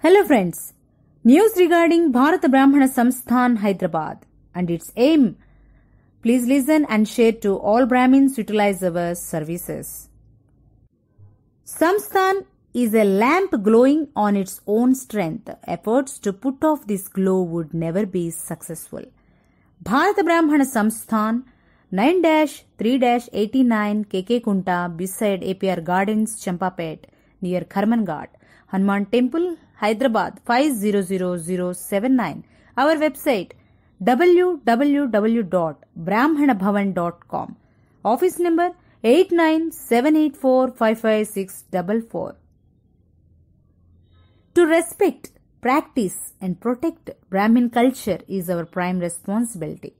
Hello friends, news regarding Bharata Brahmana Samsthan Hyderabad and its aim. Please listen and share to all Brahmins utilize our services. Samsthan is a lamp glowing on its own strength. Efforts to put off this glow would never be successful. Bharata Brahmana Samsthan 9-3-89 KK Kunta beside APR Gardens, Champapet near Kharmanghat, Hanuman Temple, Hyderabad 500079. Our website www.brahmanabhavan.com. Office number 8978455644. To respect, practice and protect Brahmin culture is our prime responsibility.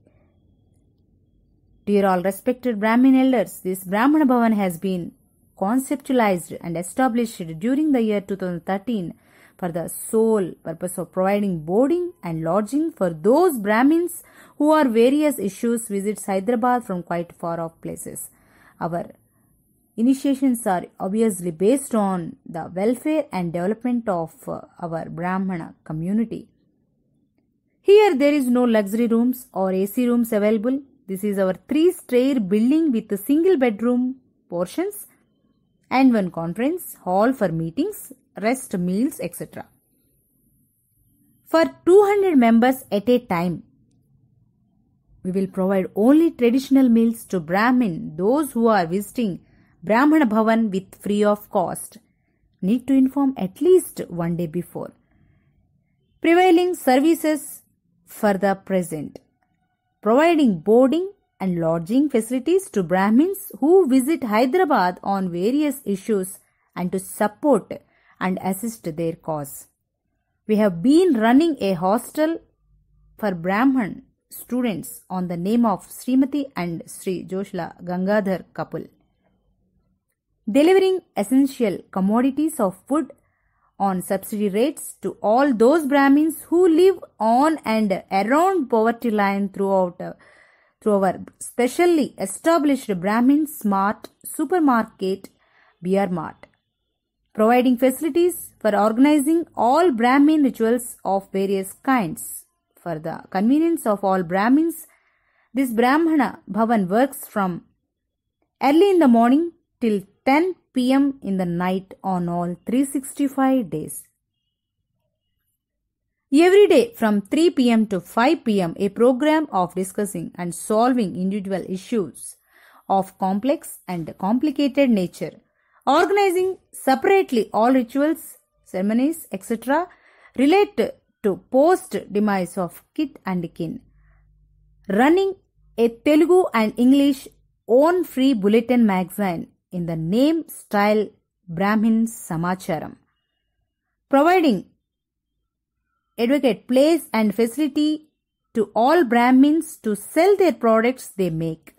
Dear all respected Brahmin elders, this Brahmana Bhavan has been conceptualized and established during the year 2013 for the sole purpose of providing boarding and lodging for those Brahmins who are various issues visits Hyderabad from quite far off places. Our initiations are obviously based on the welfare and development of our Brahmana community. Here there is no luxury rooms or AC rooms available. This is our 3-stair building with a single bedroom portions and one conference hall for meetings, rest, meals, etc. For 200 members at a time, we will provide only traditional meals to Brahmin. Those who are visiting Brahmana Bhavan with free of cost need to inform at least one day before. Prevailing services for the present. Providing boarding and lodging facilities to Brahmins who visit Hyderabad on various issues and to support and assist their cause. We have been running a hostel for Brahman students on the name of Srimati and Sri Joshla Gangadhar couple. Delivering essential commodities of food on subsidy rates to all those Brahmins who live on and around poverty line through our specially established Brahmin Smart Supermarket BR Mart. Providing facilities for organizing all Brahmin rituals of various kinds. For the convenience of all Brahmins, this Brahmana Bhavan works from early in the morning till 10 p.m. in the night on all 365 days. Every day from 3 p.m. to 5 p.m. a program of discussing and solving individual issues of complex and complicated nature. Organizing separately all rituals, ceremonies, etc. relate to post-demise of kith and kin. Running a Telugu and English own free bulletin magazine in the name style Brahmin Samacharam. Providing adequate place and facility to all Brahmins to sell their products they make.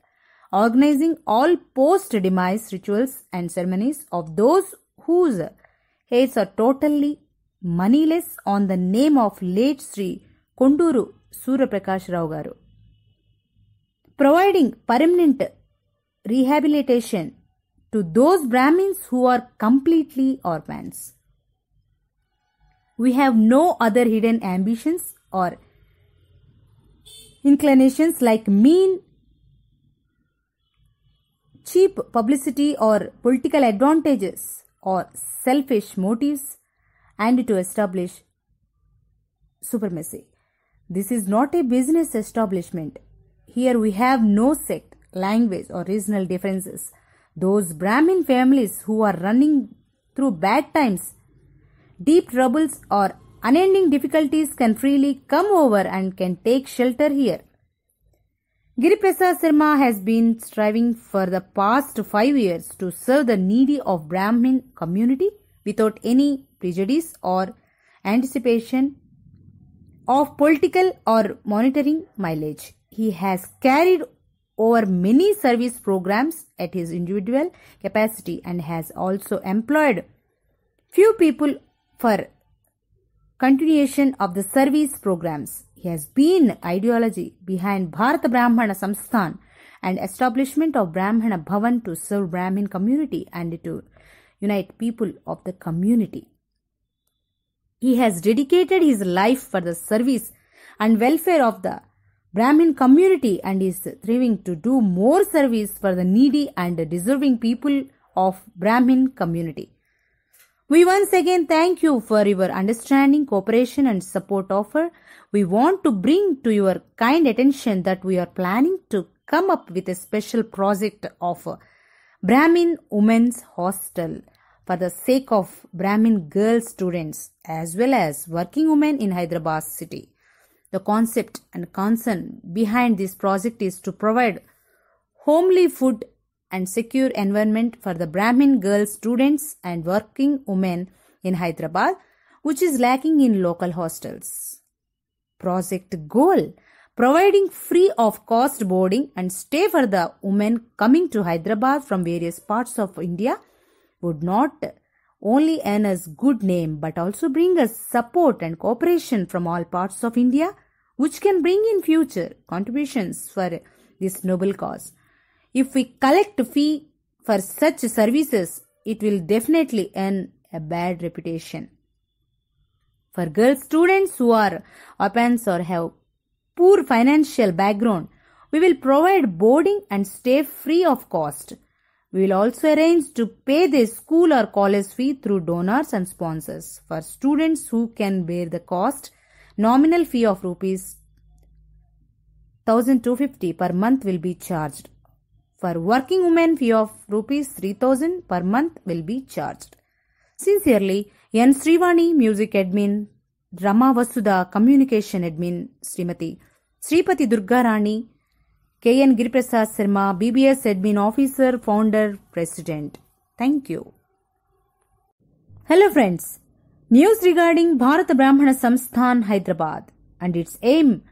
Organizing all post-demise rituals and ceremonies of those whose heirs are totally moneyless on the name of late Sri Konduru Surya Prakash Rao Garu. Providing permanent rehabilitation to those Brahmins who are completely orphans. We have no other hidden ambitions or inclinations like mean, cheap publicity or political advantages or selfish motives and to establish supremacy. This is not a business establishment. Here we have no sect, language or regional differences. Those Brahmin families who are running through bad times, deep troubles or unending difficulties can freely come over and can take shelter here. Giri Prasad Sharma has been striving for the past 5 years to serve the needy of Brahmin community without any prejudice or anticipation of political or monetary mileage. He has carried over many service programs at his individual capacity and has also employed few people for continuation of the service programs. He has been ideology behind Bharata Brahmana Samsthan and establishment of Brahmana Bhavan to serve Brahmin community and to unite people of the community. He has dedicated his life for the service and welfare of the Brahmin community and is thriving to do more service for the needy and deserving people of Brahmin community. We once again thank you for your understanding, cooperation and support offer. We want to bring to your kind attention that we are planning to come up with a special project of Brahmin Women's Hostel for the sake of Brahmin girl students as well as working women in Hyderabad city. The concept and concern behind this project is to provide homely food and secure environment for the Brahmin girl students and working women in Hyderabad, which is lacking in local hostels. Project goal: providing free of cost boarding and stay for the women coming to Hyderabad from various parts of India would not only earn us good name but also bring us support and cooperation from all parts of India, which can bring in future contributions for this noble cause. If we collect a fee for such services, it will definitely earn a bad reputation. For girl students who are orphans or have poor financial background, we will provide boarding and stay free of cost. We will also arrange to pay their school or college fee through donors and sponsors. For students who can bear the cost, nominal fee of rupees 1250 per month will be charged. For working women, fee of rupees 3000 per month will be charged. Sincerely, N. Srivani, Music Admin, Rama Vasudha, Communication Admin, Srimati Sripati Durgarani, K.N. Giriprasad Sharma, BBS Admin Officer, Founder, President. Thank you. Hello friends. News regarding Bharata Brahmana Samsthan, Hyderabad and its aim.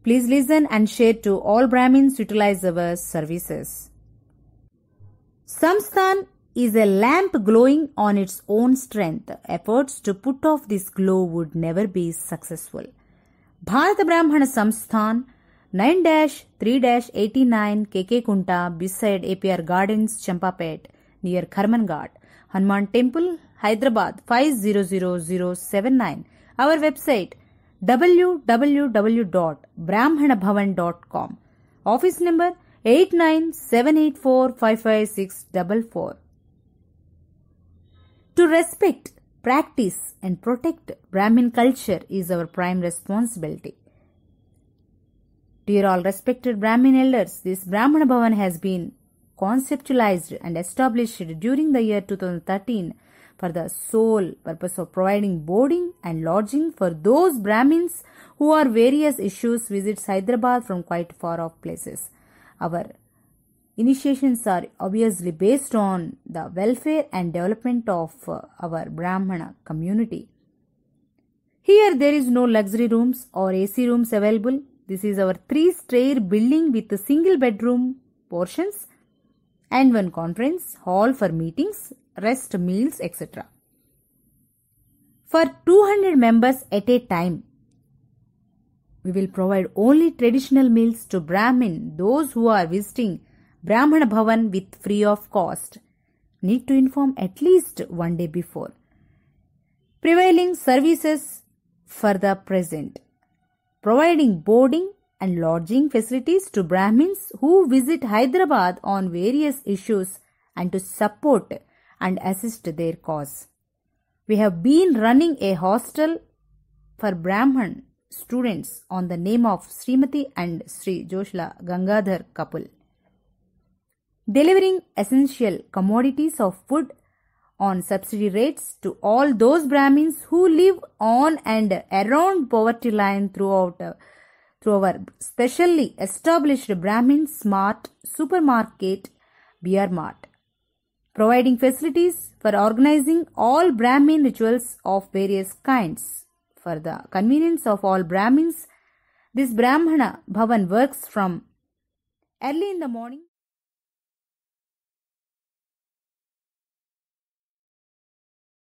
Please listen and share to all Brahmins utilize our services. Samsthan is a lamp glowing on its own strength. Efforts to put off this glow would never be successful. Bharata Brahmana Samsthan 9-3-89 KK Kunta beside APR Gardens, Champapet near Kharman Ghat, Hanuman Temple, Hyderabad 500079. Our website www.brahmanabhavan.com. Office number 8978455644. To respect, practice and protect Brahmin culture is our prime responsibility. Dear all respected Brahmin elders, this Brahmana Bhavan has been conceptualized and established during the year 2013 for the sole purpose of providing boarding and lodging for those Brahmins who are various issues visits Hyderabad from quite far off places. Our initiations are obviously based on the welfare and development of our Brahmana community. Here there is no luxury rooms or AC rooms available. This is our 3-stair building with a single bedroom portions and one conference hall for meetings, rest, meals, etc. For 200 members at a time, we will provide only traditional meals to Brahmin, those who are visiting Brahmana Bhavan with free of cost. Need to inform at least one day before. Prevailing services for the present. Providing boarding and lodging facilities to Brahmins who visit Hyderabad on various issues and to support and assist their cause. We have been running a hostel for Brahman students on the name of Srimati and Sri Joshla Gangadhar couple. Delivering essential commodities of food on subsidy rates to all those Brahmins who live on and around poverty line through our specially established Brahmin Smart Supermarket BR Mart. Providing facilities for organizing all Brahmin rituals of various kinds. For the convenience of all Brahmins, this Brahmana Bhavan works from early in the morning